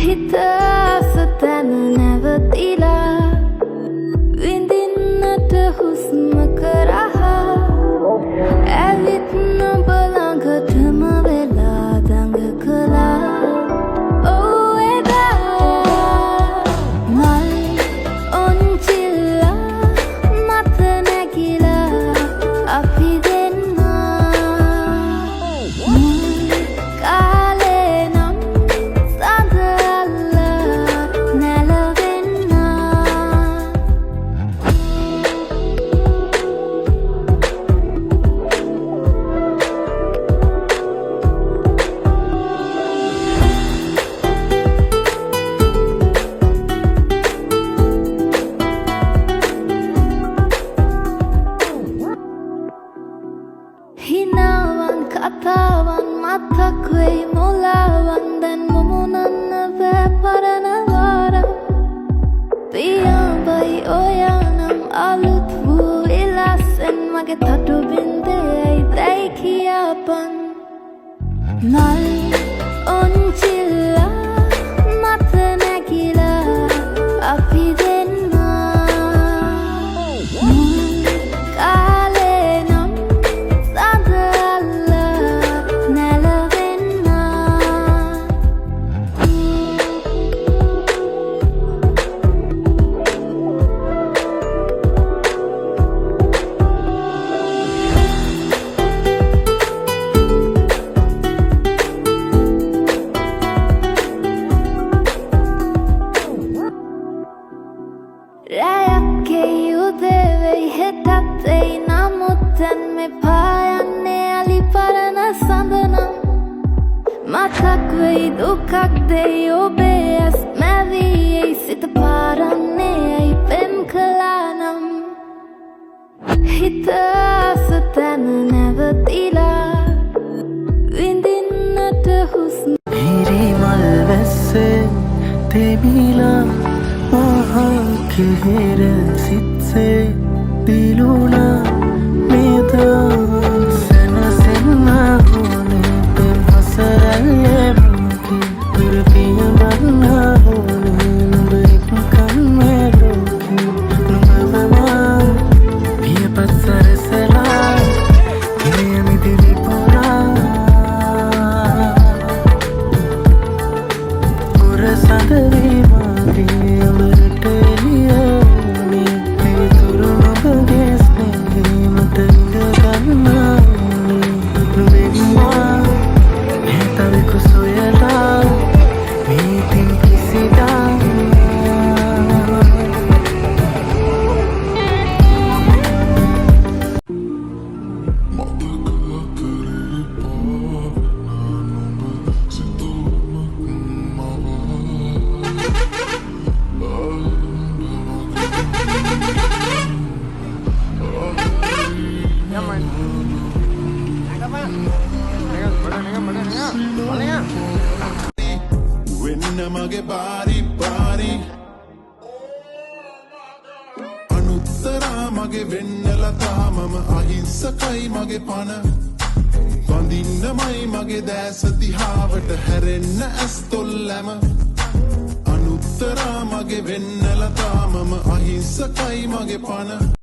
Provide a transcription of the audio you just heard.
හිත අසතන නැවතිලා විඳින්නට හුස්ම කරහා ඇවිත් නුඹ ළඟටම වෙලා දඟ කළා hinawan katawan matak වෙයි මොලාවන් දැන් මොමුණන්න බෑ පරණ වාරම් පියාඹයි ඔයානම් අලුත් වූ ඉලස්සෙන් මගේ තටු බින්දෙයි දැයි කියාපන් නල් ඔන්චිල්ලා මත නැගිලා අපි රැයක්කේ උදේ වෙයි හෙටත් එයි නමුත් දැන් මෙපා යන්නේ අලි පරණ සඳනම් මතක් වෙයි දුකක් දෙයි ඔබේ ඇස් මැවී එයි සිත පාරන්නේ ඇයි පෙම් කළා නම් හිත අසතන නැවතිලා විඳින්නට හුස්ම හිරිමල් වැස්සේ තෙබිලා කෙහෙර සිත්සේ දිලුණා මේදා සැනසෙන්න ඕනේ පෙම් හසරල්ලේ මුකින් දුරපිය වන්න ඕනේ නුඹ ඉක්කන් මේ ලෝකෙ නුඹවමා පියපත් සරසලා ඉරේ මිදිලි පුරා පුර සඳවී මාගේ ඔබට mage bari bari anuttara mage vennala tamama ahinsakai mage pana bandinamai mage dasa dihawata herenna as tollama anuttara mage vennala tamama ahinsakai mage pana